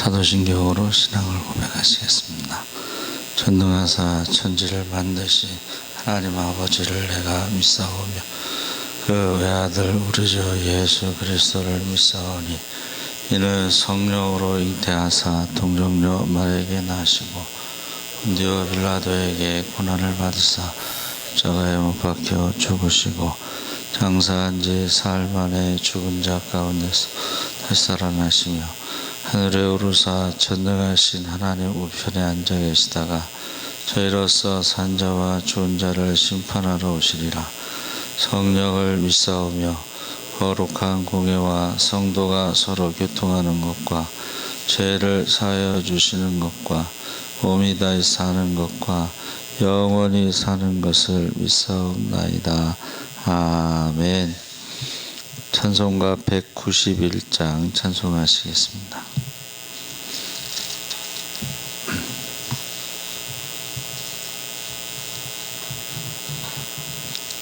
사도신경으로 신앙을 고백하시겠습니다. 전능하사 천지를 만드신 하나님 아버지를 내가 믿사오며 그 외아들 우리 주 예수 그리스도를 믿사오니 이는 성령으로 잉태하사 동정녀 마리아에게 나시고 본디오 빌라도에게 고난을 받으사 십자가에 못 박혀 죽으시고 장사한 지 사흘 만에 죽은 자 가운데서 다시 살아나시며 하늘에 오르사 전능하신 하나님 우편에 앉아 계시다가 저희로서 산자와 죽은 자를 심판하러 오시리라. 성령을 믿사오며 거룩한 공예와 성도가 서로 교통하는 것과 죄를 사하여 주시는 것과 몸이 다시 사는 것과 영원히 사는 것을 믿사옵나이다. 아멘. 찬송가 191장 찬송하시겠습니다.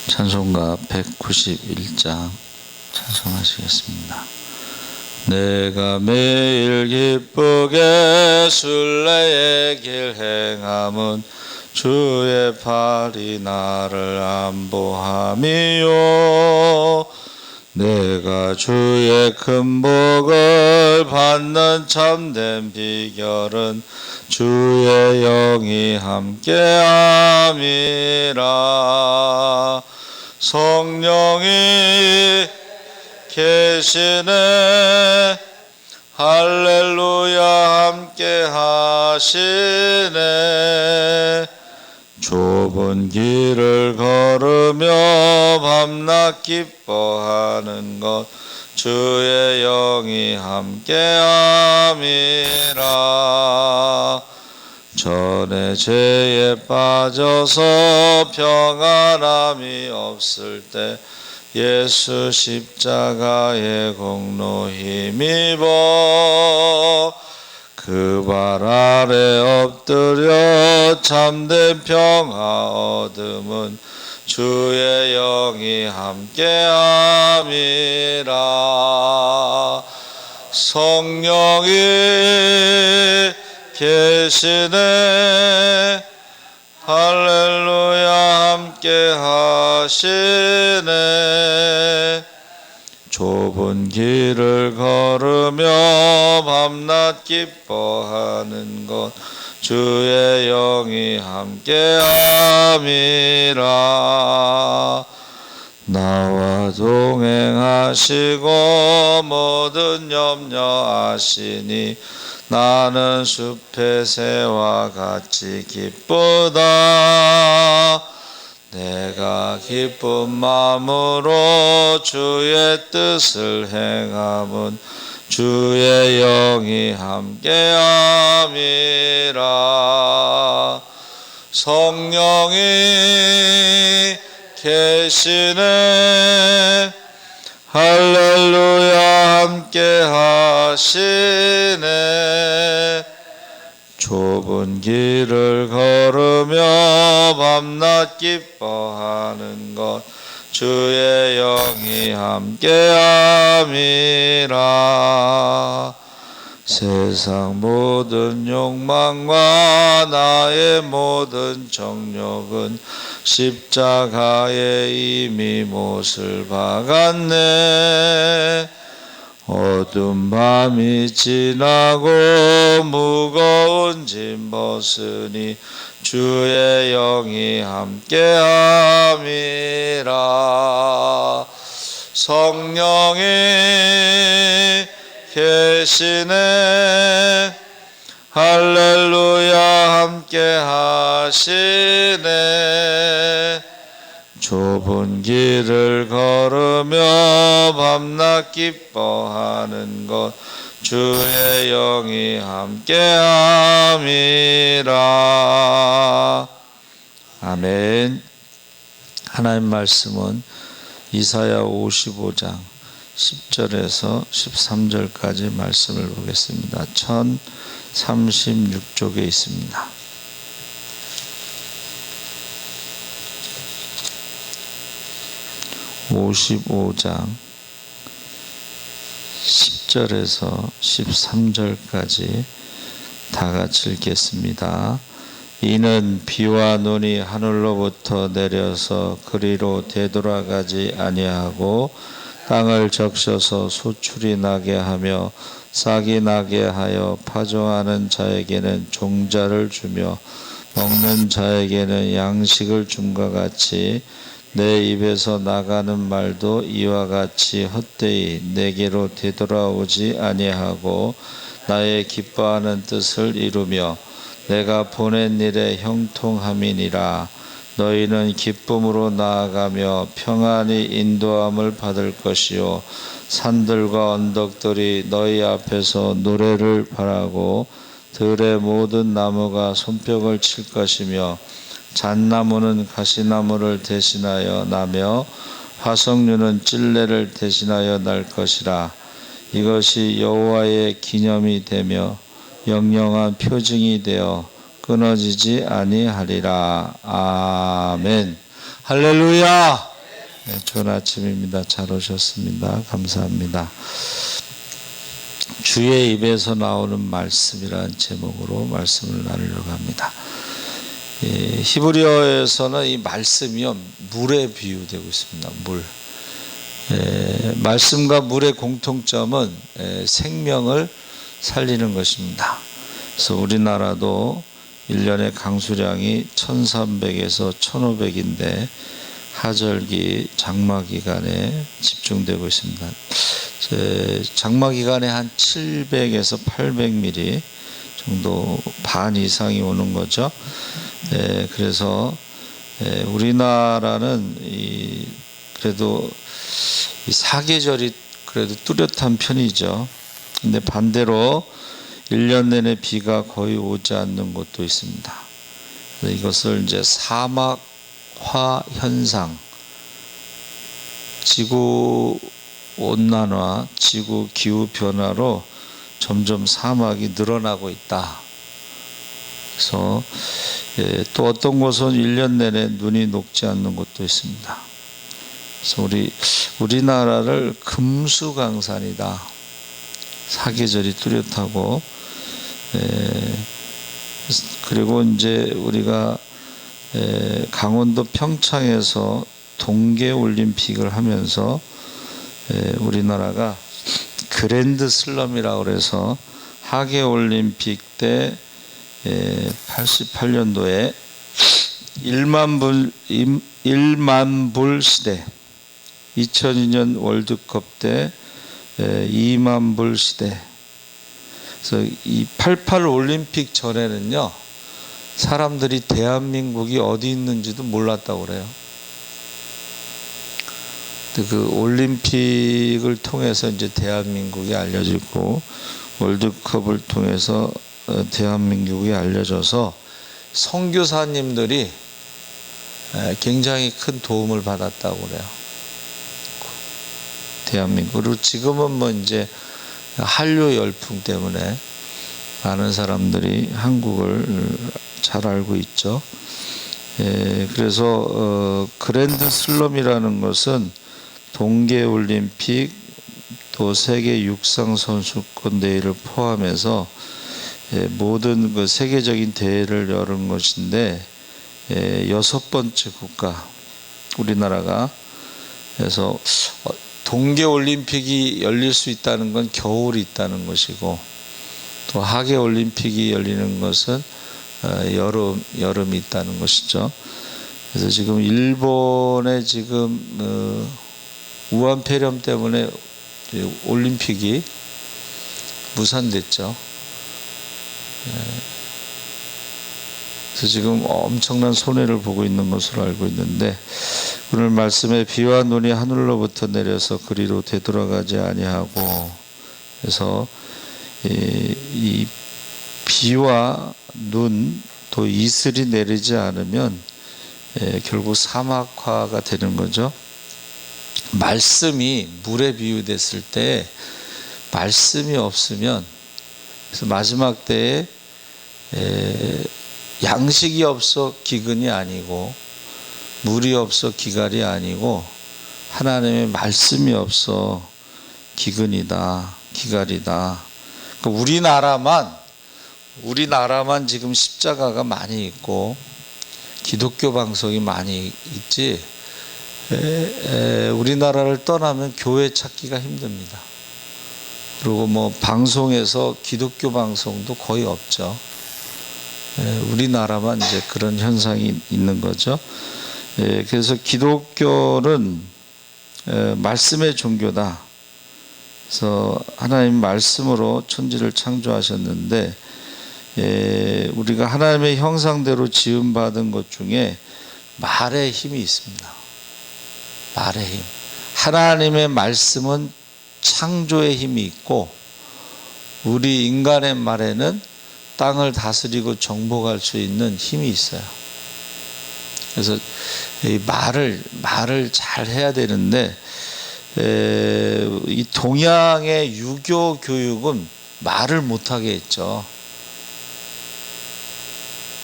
찬송가 191장 찬송하시겠습니다. 내가 매일 기쁘게 순례의 길 행함은 주의 팔이 나를 안보함이요 내가 주의 큰 복을 받는 참된 비결은 주의 영이 함께함이라. 성령이 계시네 할렐루야 함께 하시네. 좁은 길을 걸으며 밤낮 기뻐하는 것 주의 영이 함께함이라. 전에 죄에 빠져서 평안함이 없을 때 예수 십자가의 공로 힘입어 그 발 아래 엎드려 참된 평화 얻음은 주의 영이 함께함이라. 성령이 계시네 할렐루야 함께 하시네. 좁은 길을 걸으며 밤낮 기뻐하는 것 주의 영이 함께함이라. 나와 동행하시고 모든 염려 아시니 나는 숲의 새와 같이 기쁘다. 내가 기쁜 마음으로 주의 뜻을 행함은 주의 영이 함께함이라. 성령이 계시네 할렐루야 함께 하시네. 좁은 길을 걸으며 밤낮 기뻐하는 것 주의 영이 함께함이라. 세상 모든 욕망과 나의 모든 정욕은 십자가에 이미 못을 박았네. 어두운 밤이 지나고 무거운 짐 벗으니 주의 영이 함께함이라. 성령이 계시네 할렐루야 함께 하시네. 좁은 길을 걸으며 밤낮 기뻐하는 것 주의 영이 함께함이라. 아멘. 하나님 말씀은 이사야 55장 10절에서 13절까지 말씀을 보겠습니다. 1036쪽에 있습니다. 55장 10절 10절에서 13절까지 다 같이 읽겠습니다. 이는 비와 눈이 하늘로부터 내려서 그리로 되돌아가지 아니하고 땅을 적셔서 소출이 나게 하며 싹이 나게 하여 파종하는 자에게는 종자를 주며 먹는 자에게는 양식을 줌과 같이 내 입에서 나가는 말도 이와 같이 헛되이 내게로 되돌아오지 아니하고 나의 기뻐하는 뜻을 이루며 내가 보낸 일에 형통함이니라. 너희는 기쁨으로 나아가며 평안히 인도함을 받을 것이요 산들과 언덕들이 너희 앞에서 노래를 바라고 들의 모든 나무가 손뼉을 칠 것이며 잣나무는 가시나무를 대신하여 나며 화석류는 찔레를 대신하여 날 것이라. 이것이 여호와의 기념이 되며 영영한 표징이 되어 끊어지지 아니하리라. 아멘. 할렐루야. 네, 좋은 아침입니다. 잘 오셨습니다. 감사합니다. 주의 입에서 나오는 말씀이라는 제목으로 말씀을 나누려고 합니다. 히브리어에서는 이 말씀이요 물에 비유되고 있습니다. 물. 말씀과 물의 공통점은 생명을 살리는 것입니다. 그래서 우리나라도 1년의 강수량이 1300에서 1500인데 하절기 장마기간에 집중되고 있습니다. 장마기간에 한 700에서 800mm 정도 반 이상이 오는 거죠. 그래서 우리나라는 그래도 이 사계절이 그래도 뚜렷한 편이죠. 근데 반대로 1년 내내 비가 거의 오지 않는 곳도 있습니다. 이것을 이제 사막화 현상, 지구 온난화, 지구 기후 변화로 점점 사막이 늘어나고 있다. 그래서 또 어떤 곳은 1년 내내 눈이 녹지 않는 곳도 있습니다. 그래서 우리나라를 금수강산이다. 사계절이 뚜렷하고 그리고 이제 우리가 강원도 평창에서 동계 올림픽을 하면서 우리나라가 그랜드 슬럼이라고 그래서 하계 올림픽 때 88년도에 1만 불 시대, 2002년 월드컵 때 2만 불 시대. 그래서 이 88 올림픽 전에는요, 사람들이 대한민국이 어디 있는지도 몰랐다고 그래요. 그 올림픽을 통해서 이제 대한민국이 알려지고 월드컵을 통해서 대한민국이 알려져서 선교사님들이 굉장히 큰 도움을 받았다고 그래요. 대한민국으로 지금은 뭐 이제 한류 열풍 때문에 많은 사람들이 한국을 잘 알고 있죠. 그래서 그랜드 슬럼이라는 것은 동계올림픽 또 세계 육상 선수권 대회를 포함해서 모든 그 세계적인 대회를 여는 것인데 6번째 국가 우리나라가. 그래서 동계올림픽이 열릴 수 있다는 건 겨울이 있다는 것이고 또 하계올림픽이 열리는 것은 여름이 있다는 것이죠. 그래서 지금 일본의 지금 우한 폐렴 때문에 올림픽이 무산됐죠. 그래서 지금 엄청난 손해를 보고 있는 것으로 알고 있는데 오늘 말씀에 비와 눈이 하늘로부터 내려서 그리로 되돌아가지 아니하고 그래서 이 비와 눈 또 이슬이 내리지 않으면 결국 사막화가 되는 거죠. 말씀이 물에 비유됐을 때 말씀이 없으면 그래서 마지막 때에 양식이 없어 기근이 아니고 물이 없어 기갈이 아니고 하나님의 말씀이 없어 기근이다. 기갈이다. 그러니까 우리나라만 지금 십자가가 많이 있고 기독교 방송이 많이 있지, 우리나라를 떠나면 교회 찾기가 힘듭니다. 그리고 뭐 방송에서 기독교 방송도 거의 없죠. 우리나라만 이제 그런 현상이 있는 거죠. 그래서 기독교는 말씀의 종교다. 그래서 하나님 말씀으로 천지를 창조하셨는데, 우리가 하나님의 형상대로 지음받은 것 중에 말의 힘이 있습니다. 말의 힘. 하나님의 말씀은 창조의 힘이 있고, 우리 인간의 말에는 땅을 다스리고 정복할 수 있는 힘이 있어요. 그래서 이 말을 잘 해야 되는데, 이 동양의 유교 교육은 말을 못하게 했죠.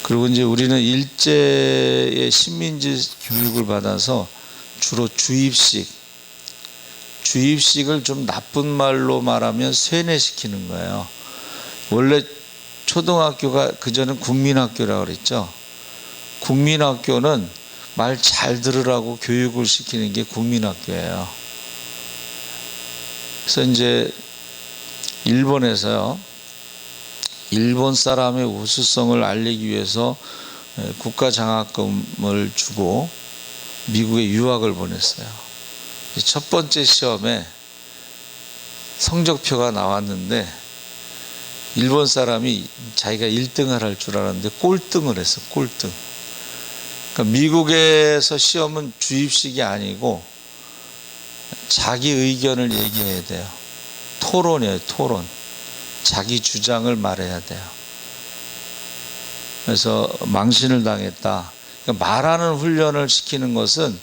그리고 이제 우리는 일제의 식민지 교육을 받아서 주로 주입식을 좀 나쁜 말로 말하면 세뇌시키는 거예요. 원래 초등학교가 그전엔 국민학교라고 그랬죠. 국민학교는 말 잘 들으라고 교육을 시키는 게 국민학교예요. 그래서 이제 일본에서요, 일본 사람의 우수성을 알리기 위해서 국가장학금을 주고 미국에 유학을 보냈어요. 첫 번째 시험에 성적표가 나왔는데 일본 사람이 자기가 1등을 할 줄 알았는데 꼴등을 했어. 꼴등. 그러니까 미국에서 시험은 주입식이 아니고 자기 의견을 얘기해야 돼요. 토론이에요. 토론. 자기 주장을 말해야 돼요. 그래서 망신을 당했다. 그러니까 말하는 훈련을 시키는 것은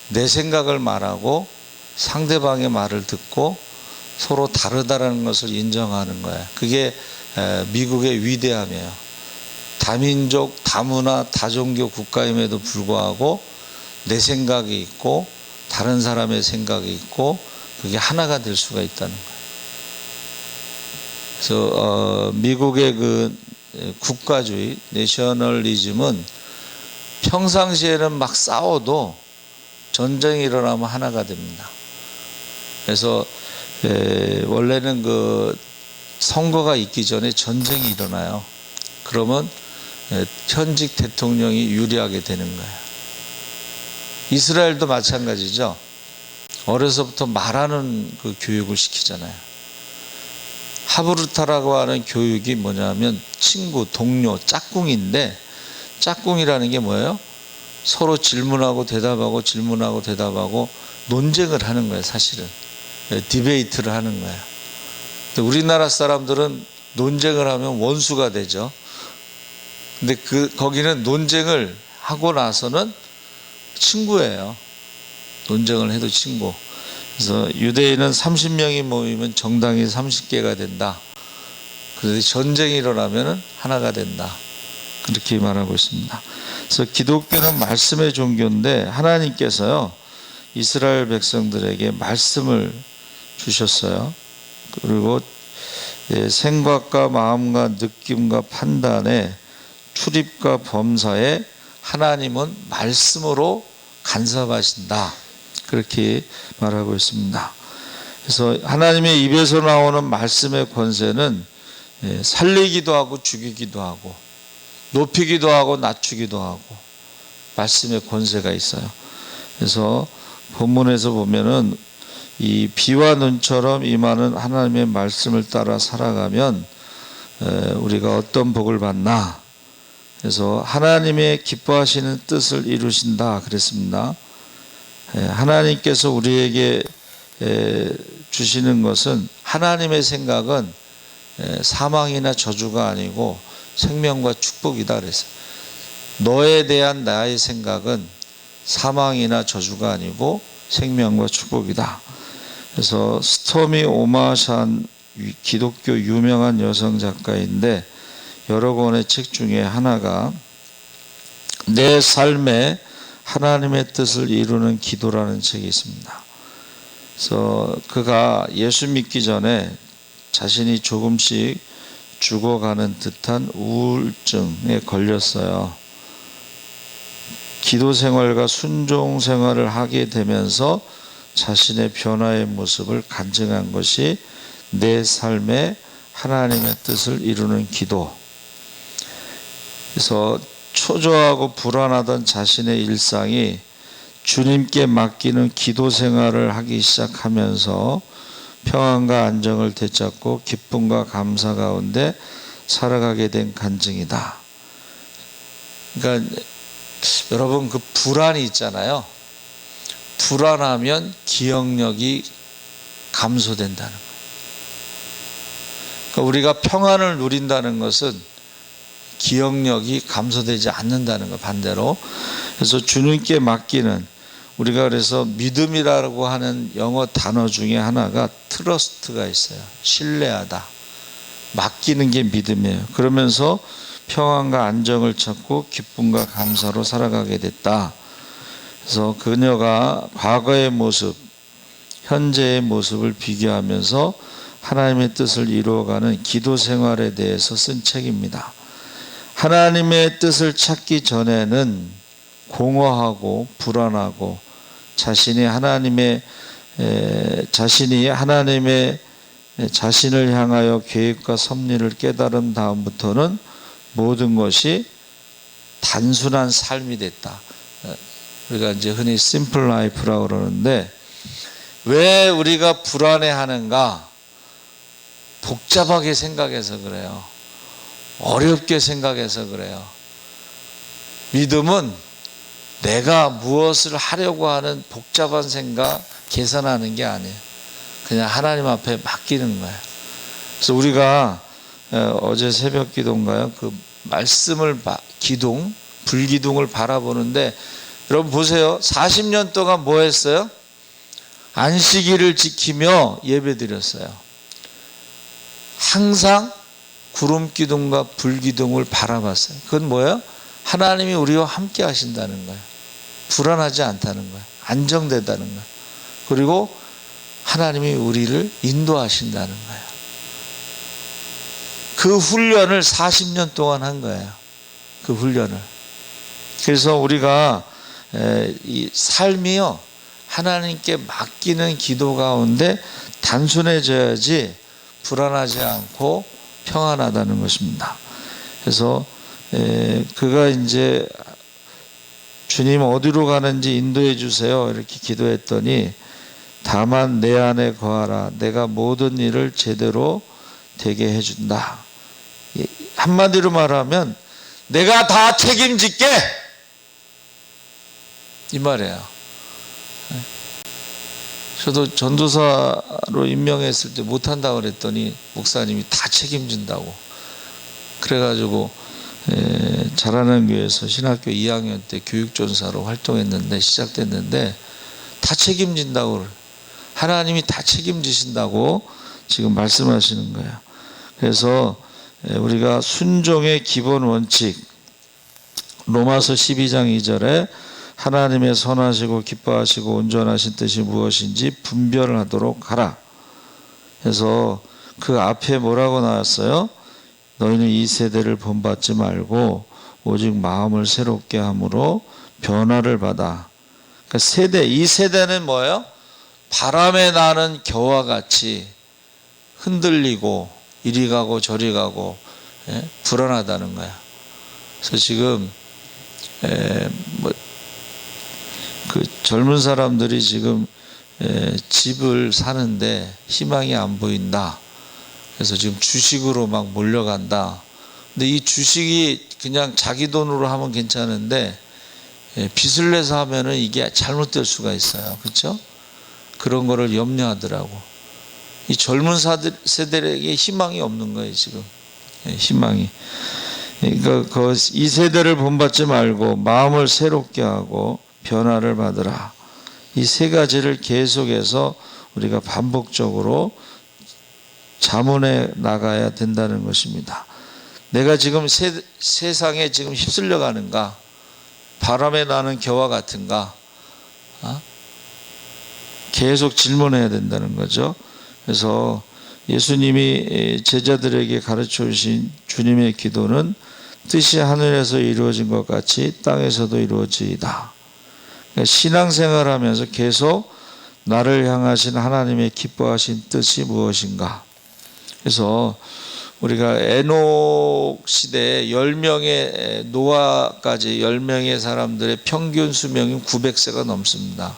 내 생각을 말하고 상대방의 말을 듣고 서로 다르다는 것을 인정하는 거예요. 그게 미국의 위대함이에요. 다민족, 다문화, 다종교 국가임에도 불구하고 내 생각이 있고 다른 사람의 생각이 있고 그게 하나가 될 수가 있다는 거예요. 그래서 미국의 그 국가주의, 내셔널리즘은 평상시에는 막 싸워도 전쟁이 일어나면 하나가 됩니다. 그래서 원래는 그 선거가 있기 전에 전쟁이 일어나요. 그러면 현직 대통령이 유리하게 되는 거예요. 이스라엘도 마찬가지죠. 어려서부터 말하는 그 교육을 시키잖아요. 하브루타라고 하는 교육이 뭐냐면 친구, 동료, 짝꿍인데, 짝꿍이라는 게 뭐예요? 서로 질문하고 대답하고 질문하고 대답하고 논쟁을 하는 거예요. 사실은 디베이트를 하는 거예요. 근데 우리나라 사람들은 논쟁을 하면 원수가 되죠. 근데 거기는 논쟁을 하고 나서는 친구예요. 논쟁을 해도 친구. 그래서 유대인은 30명이 모이면 정당이 30개가 된다. 그런데 전쟁이 일어나면 하나가 된다. 그렇게 말하고 있습니다. 그래서 기독교는 말씀의 종교인데 하나님께서요, 이스라엘 백성들에게 말씀을 주셨어요. 그리고 생각과 마음과 느낌과 판단에 출입과 범사에 하나님은 말씀으로 간섭하신다. 그렇게 말하고 있습니다. 그래서 하나님의 입에서 나오는 말씀의 권세는 살리기도 하고 죽이기도 하고 높이기도 하고 낮추기도 하고 말씀의 권세가 있어요. 그래서 본문에서 보면은 이 비와 눈처럼 임하는 하나님의 말씀을 따라 살아가면 우리가 어떤 복을 받나. 그래서 하나님의 기뻐하시는 뜻을 이루신다 그랬습니다. 하나님께서 우리에게 주시는 것은, 하나님의 생각은 사망이나 저주가 아니고 생명과 축복이다 그랬어요. 너에 대한 나의 생각은 사망이나 저주가 아니고 생명과 축복이다. 그래서 스토미 오마샨 기독교 유명한 여성 작가인데 여러 권의 책 중에 하나가 내 삶에 하나님의 뜻을 이루는 기도라는 책이 있습니다. 그래서 그가 예수 믿기 전에 자신이 조금씩 죽어가는 듯한 우울증에 걸렸어요. 기도 생활과 순종 생활을 하게 되면서 자신의 변화의 모습을 간증한 것이 내 삶에 하나님의 뜻을 이루는 기도. 그래서 초조하고 불안하던 자신의 일상이 주님께 맡기는 기도 생활을 하기 시작하면서 평안과 안정을 되찾고 기쁨과 감사 가운데 살아가게 된 간증이다. 그러니까 여러분, 그 불안이 있잖아요. 불안하면 기억력이 감소된다는 거예요. 그러니까 우리가 평안을 누린다는 것은 기억력이 감소되지 않는다는 거, 반대로. 그래서 주님께 맡기는, 우리가 그래서 믿음이라고 하는 영어 단어 중에 하나가 트러스트가 있어요. 신뢰하다. 맡기는 게 믿음이에요. 그러면서 평안과 안정을 찾고 기쁨과 감사로 살아가게 됐다. 그래서 그녀가 과거의 모습, 현재의 모습을 비교하면서 하나님의 뜻을 이루어가는 기도 생활에 대해서 쓴 책입니다. 하나님의 뜻을 찾기 전에는 공허하고 불안하고 자신이 하나님의 자신을 향하여 계획과 섭리를 깨달은 다음부터는 모든 것이 단순한 삶이 됐다. 우리가 이제 흔히 심플 라이프라고 그러는데, 왜 우리가 불안해하는가? 복잡하게 생각해서 그래요. 어렵게 생각해서 그래요. 믿음은 내가 무엇을 하려고 하는 복잡한 생각, 계산하는 게 아니에요. 그냥 하나님 앞에 맡기는 거예요. 그래서 우리가 어제 새벽 기도인가요? 그 말씀을 기둥, 불기둥을 바라보는데, 여러분 보세요. 40년 동안 뭐 했어요? 안식일을 지키며 예배드렸어요. 항상 구름 기둥과 불기둥을 바라봤어요. 그건 뭐예요? 하나님이 우리와 함께 하신다는 거예요. 불안하지 않다는 거예요. 안정되다는 거예요. 그리고 하나님이 우리를 인도하신다는 거예요. 그 훈련을 40년 동안 한 거예요. 그 훈련을. 그래서 우리가 이 삶이요, 하나님께 맡기는 기도 가운데 단순해져야지 불안하지 않고 평안하다는 것입니다. 그래서 그가 이제 주님 어디로 가는지 인도해 주세요 이렇게 기도했더니, 다만 내 안에 거하라, 내가 모든 일을 제대로 되게 해준다. 한마디로 말하면 내가 다 책임질게, 이 말이에요. 저도 전도사로 임명했을 때 못한다고 그랬더니 목사님이 다 책임진다고. 그래가지고 자라는 교회에서 신학교 2학년 때 교육전사로 활동했는데, 시작됐는데 다 책임진다고, 하나님이 다 책임지신다고 지금 말씀하시는 거예요. 그래서 우리가 순종의 기본 원칙, 로마서 12장 2절에 하나님의 선하시고 기뻐하시고 온전하신 뜻이 무엇인지 분별을 하도록 하라. 그래서 그 앞에 뭐라고 나왔어요? 너희는 이 세대를 본받지 말고 오직 마음을 새롭게 함으로 변화를 받아. 그러니까 이 세대는 뭐예요? 바람에 나는 겨와 같이 흔들리고 이리 가고 저리 가고 불안하다는 거야. 그래서 지금 그 젊은 사람들이 지금 집을 사는데 희망이 안 보인다. 그래서 지금 주식으로 막 몰려간다. 근데 이 주식이 그냥 자기 돈으로 하면 괜찮은데 빚을 내서 하면은 이게 잘못될 수가 있어요. 그렇죠? 그런 거를 염려하더라고. 이 젊은 세대에게 희망이 없는 거예요, 지금. 희망이. 그러니까 이 세대를 본받지 말고 마음을 새롭게 하고 변화를 받으라. 이 세 가지를 계속해서 우리가 반복적으로 자문해 나가야 된다는 것입니다. 내가 지금 세상에 지금 휩쓸려 가는가? 바람에 나는 겨와 같은가? 계속 질문해야 된다는 거죠. 그래서 예수님이 제자들에게 가르쳐 주신 주님의 기도는 뜻이 하늘에서 이루어진 것 같이 땅에서도 이루어지이다. 그러니까 신앙생활하면서 계속 나를 향하신 하나님의 기뻐하신 뜻이 무엇인가. 그래서 우리가 에녹 시대에 10명의 노아까지 10명의 사람들의 평균 수명이 900세가 넘습니다.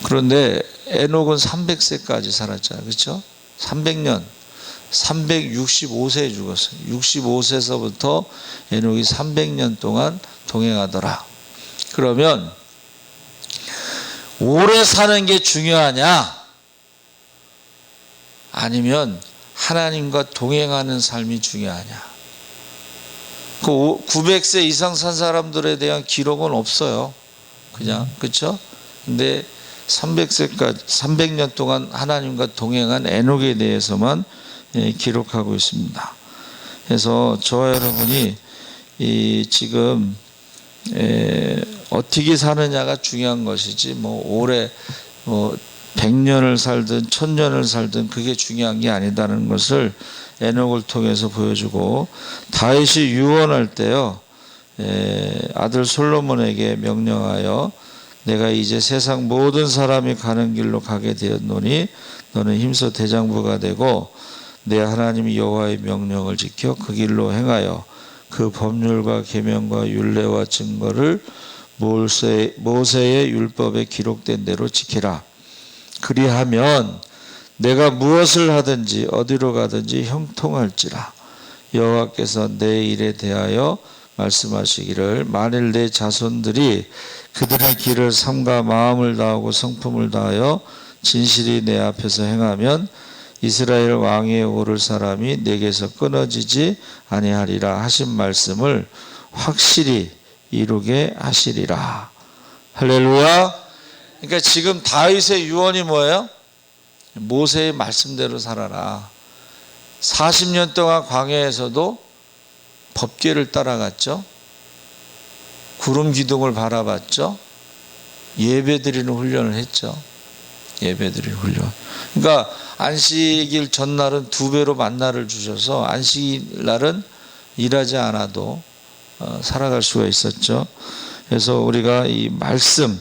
그런데 에녹은 300세까지 살았잖아요. 그렇죠? 300년. 365세에 죽었어요. 65세서부터 에녹이 300년 동안 동행하더라. 그러면 오래 사는 게 중요하냐? 아니면 하나님과 동행하는 삶이 중요하냐? 그 900세 이상 산 사람들에 대한 기록은 없어요. 그냥, 그렇죠? 근데 300세까지 300년 동안 하나님과 동행한 에녹에 대해서만 기록하고 있습니다. 그래서 저와 여러분이 지금 어떻게 사느냐가 중요한 것이지 오래 100년을 살든 1000년을 살든 그게 중요한 게 아니다는 것을 에녹을 통해서 보여주고, 다윗이 유언할 때요, 아들 솔로몬에게 명령하여 내가 이제 세상 모든 사람이 가는 길로 가게 되었노니 너는 힘써 대장부가 되고 내 하나님 여호와의 명령을 지켜 그 길로 행하여 그 법률과 계명과 율례와 증거를 모세의 율법에 기록된 대로 지키라. 그리하면 내가 무엇을 하든지 어디로 가든지 형통할지라. 여호와께서 내 일에 대하여 말씀하시기를 만일 내 자손들이 그들의 길을 삼가 마음을 다하고 성품을 다하여 진실이 내 앞에서 행하면 이스라엘 왕위에 오를 사람이 내게서 끊어지지 아니하리라 하신 말씀을 확실히 이루게 하시리라. 할렐루야. 그러니까 지금 다윗의 유언이 뭐예요? 모세의 말씀대로 살아라. 40년 동안 광야에서도 법궤를 따라갔죠. 구름 기둥을 바라봤죠. 예배드리는 훈련을 했죠. 예배드리는 훈련. 그러니까 안식일 전날은 2배로 만나를 주셔서 안식일 날은 일하지 않아도 살아갈 수가 있었죠. 그래서 우리가 이 말씀,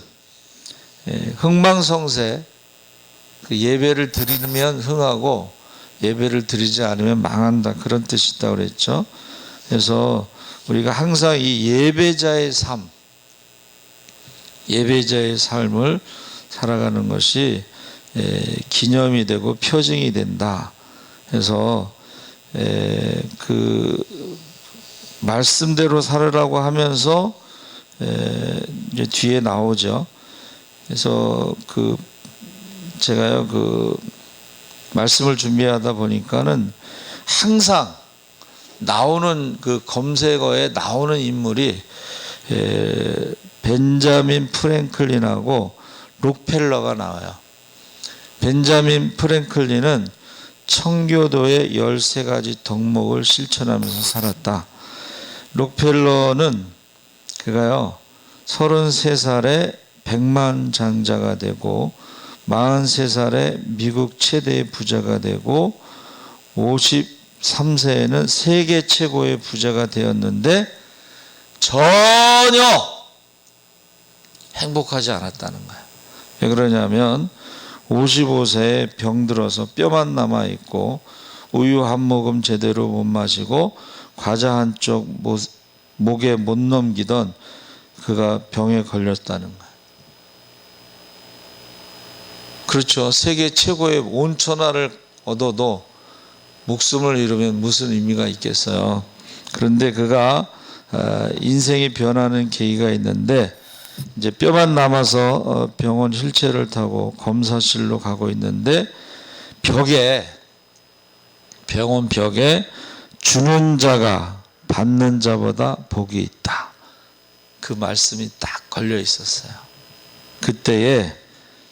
흥망성쇠, 그 예배를 드리면 흥하고 예배를 드리지 않으면 망한다, 그런 뜻이 있다고 그랬죠. 그래서 우리가 항상 이 예배자의 삶을 살아가는 것이 기념이 되고 표징이 된다. 그래서 그 말씀대로 살으라고 하면서 이제 뒤에 나오죠. 그래서 제가요 말씀을 준비하다 보니까는 항상 나오는 그 검색어에 나오는 인물이 벤자민 프랭클린하고 록펠러가 나와요. 벤자민 프랭클린은 청교도의 13가지 덕목을 실천하면서 살았다. 록펠러는 그가요 33살에 백만장자가 되고 43살에 미국 최대의 부자가 되고 53세에는 세계 최고의 부자가 되었는데 전혀 행복하지 않았다는 거예요. 왜 그러냐면 55세에 병들어서 뼈만 남아있고 우유 한 모금 제대로 못 마시고 과자 한쪽 목에 못 넘기던 그가 병에 걸렸다는 거예요. 그렇죠. 세계 최고의 온천하를 얻어도 목숨을 잃으면 무슨 의미가 있겠어요. 그런데 그가 인생이 변하는 계기가 있는데 이제 뼈만 남아서 병원 휠체어를 타고 검사실로 가고 있는데 병원 벽에 주는 자가 받는 자보다 복이 있다, 그 말씀이 딱 걸려 있었어요. 그때에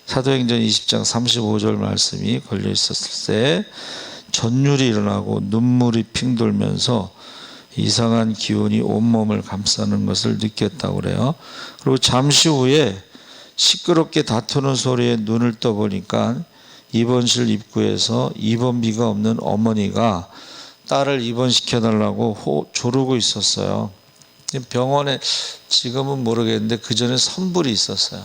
사도행전 20장 35절 말씀이 걸려 있었을 때 전율이 일어나고 눈물이 핑 돌면서 이상한 기운이 온몸을 감싸는 것을 느꼈다고 그래요. 그리고 잠시 후에 시끄럽게 다투는 소리에 눈을 떠보니까 입원실 입구에서 입원비가 없는 어머니가 딸을 입원시켜달라고 조르고 있었어요. 병원에 지금은 모르겠는데 그 전에 선불이 있었어요.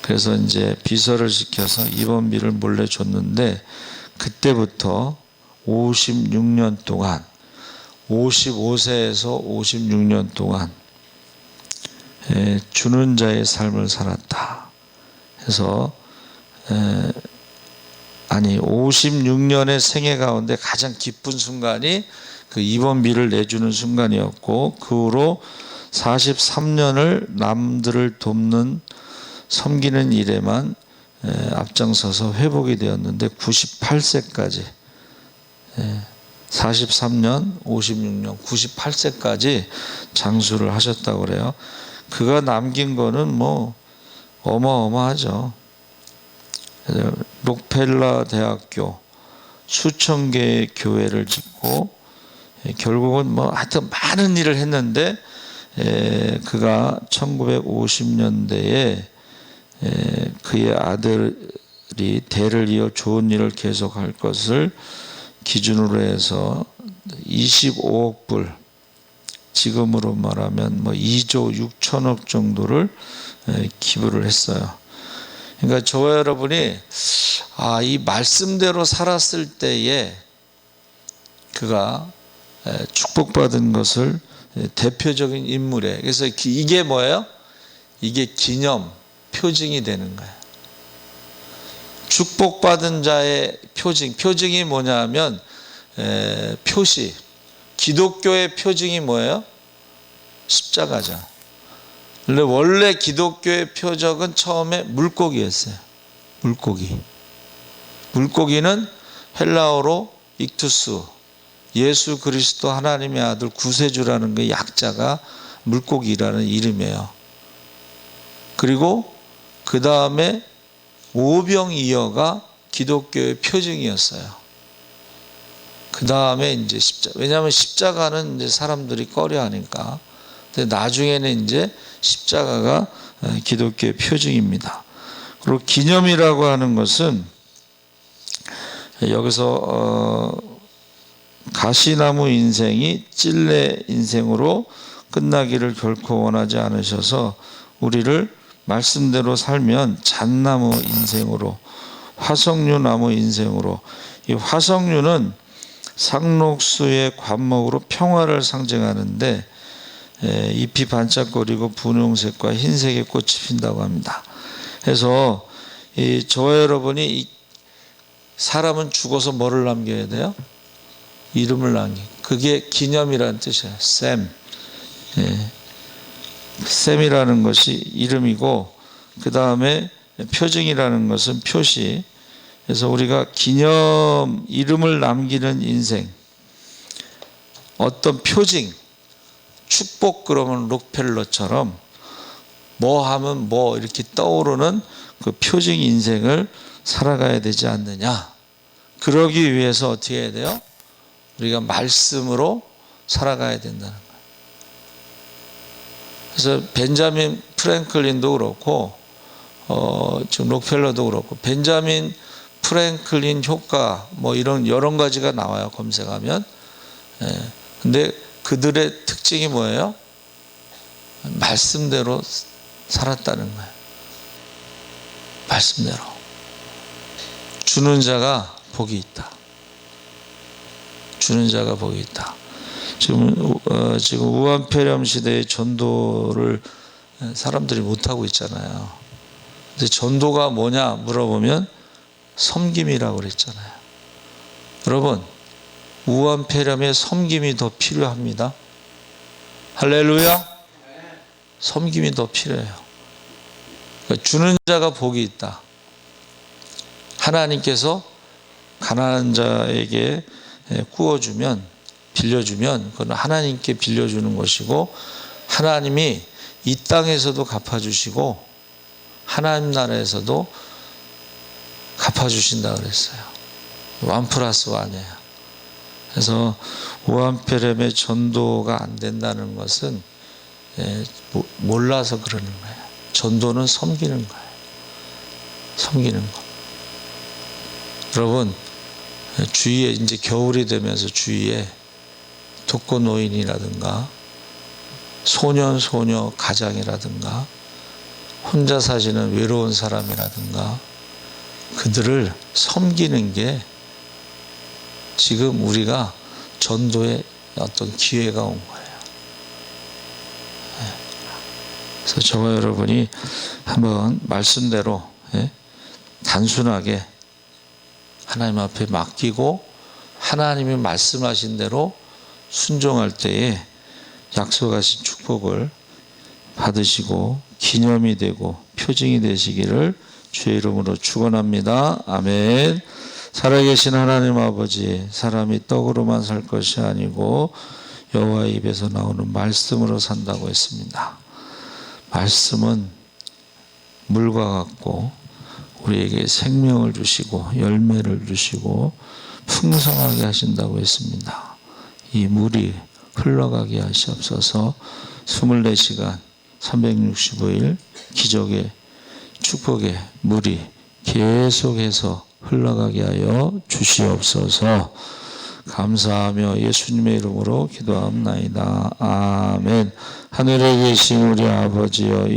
그래서 이제 비서를 시켜서 입원비를 몰래 줬는데 그때부터 56년 동안 55세에서 56년 동안 주는 자의 삶을 살았다. 그래서 56년의 생애 가운데 가장 기쁜 순간이 그 입원비를 내주는 순간이었고, 그 후로 43년을 남들을 돕는 섬기는 일에만 앞장서서 회복이 되었는데 98세까지 43년, 56년, 98세까지 장수를 하셨다고 그래요. 그가 남긴 거는 뭐 어마어마하죠. 록펠라 대학교 수천 개의 교회를 짓고 결국은 뭐 하여튼 많은 일을 했는데 그가 1950년대에 그의 아들이 대를 이어 좋은 일을 계속할 것을 기준으로 해서 25억 불, 지금으로 말하면 뭐 2조 6천억 정도를 기부를 했어요. 그러니까 저와 여러분이 이 말씀대로 살았을 때에 그가 축복받은 것을 대표적인 인물이에요. 그래서 이게 뭐예요? 이게 기념, 표징이 되는 거예요. 축복받은 자의 표징이 뭐냐면 표시. 기독교의 표징이 뭐예요? 십자가죠. 원래 기독교의 표적은 처음에 물고기였어요. 물고기는 헬라어로 익투스, 예수 그리스도 하나님의 아들 구세주라는 그 약자가 물고기라는 이름이에요. 그리고 그 다음에 오병이어가 기독교의 표징이었어요. 그 다음에 이제 십자가. 왜냐하면 십자가는 이제 사람들이 꺼려하니까. 근데 나중에는 이제 십자가가 기독교의 표징입니다. 그리고 기념이라고 하는 것은 여기서 가시나무 인생이 찔레 인생으로 끝나기를 결코 원하지 않으셔서 우리를 말씀대로 살면 잣나무 인생으로, 화석류 나무 인생으로. 이 화석류는 상록수의 관목으로 평화를 상징하는데 잎이 반짝거리고 분홍색과 흰색의 꽃이 핀다고 합니다. 그래서 저와 여러분이 사람은 죽어서 뭐를 남겨야 돼요? 이름을 남기. 그게 기념이라는 뜻이에요. 셈이라는 것이 이름이고, 그 다음에 표징이라는 것은 표시. 그래서 우리가 기념, 이름을 남기는 인생, 어떤 표징, 축복, 그러면 록펠러처럼 뭐 하면 뭐 이렇게 떠오르는 그 표징 인생을 살아가야 되지 않느냐. 그러기 위해서 어떻게 해야 돼요? 우리가 말씀으로 살아가야 된다는 거예요. 그래서 벤자민 프랭클린도 그렇고 지금 록펠러도 그렇고, 벤자민 프랭클린 효과 뭐 이런 여러 가지가 나와요, 검색하면. 근데 그들의 특징이 뭐예요? 말씀대로 살았다는 거예요. 말씀대로. 주는 자가 복이 있다. 주는 자가 복이 있다. 지금 우한폐렴 시대의 전도를 사람들이 못하고 있잖아요. 근데 전도가 뭐냐 물어보면 섬김이라고 그랬잖아요. 여러분, 우한폐렴에 섬김이 더 필요합니다. 할렐루야. 섬김이 더 필요해요. 그러니까 주는 자가 복이 있다. 하나님께서 가난한 자에게 구워주면, 빌려주면 그건 하나님께 빌려주는 것이고, 하나님이 이 땅에서도 갚아주시고 하나님 나라에서도 갚아주신다 그랬어요. 1+1이에요. 그래서 우한폐렴의 전도가 안 된다는 것은 몰라서 그러는 거예요. 전도는 섬기는 거예요. 섬기는 거. 여러분, 주위에 이제 겨울이 되면서 주위에 독거노인이라든가 소년 소녀 가장이라든가 혼자 사시는 외로운 사람이라든가 그들을 섬기는 게 지금 우리가 전도의 어떤 기회가 온 거예요. 그래서 저와 여러분이 한번 말씀대로 단순하게 하나님 앞에 맡기고 하나님이 말씀하신 대로 순종할 때에 약속하신 축복을 받으시고 기념이 되고 표징이 되시기를 주의 이름으로 축원합니다. 아멘. 살아계신 하나님 아버지, 사람이 떡으로만 살 것이 아니고 여호와의 입에서 나오는 말씀으로 산다고 했습니다. 말씀은 물과 같고 우리에게 생명을 주시고 열매를 주시고 풍성하게 하신다고 했습니다. 이 물이 흘러가게 하시옵소서. 24시간 365일 기적의 축복의 물이 계속해서 흘러가게 하여 주시옵소서. 감사하며 예수님의 이름으로 기도합나이다. 아멘. 하늘에 계신 우리 아버지여,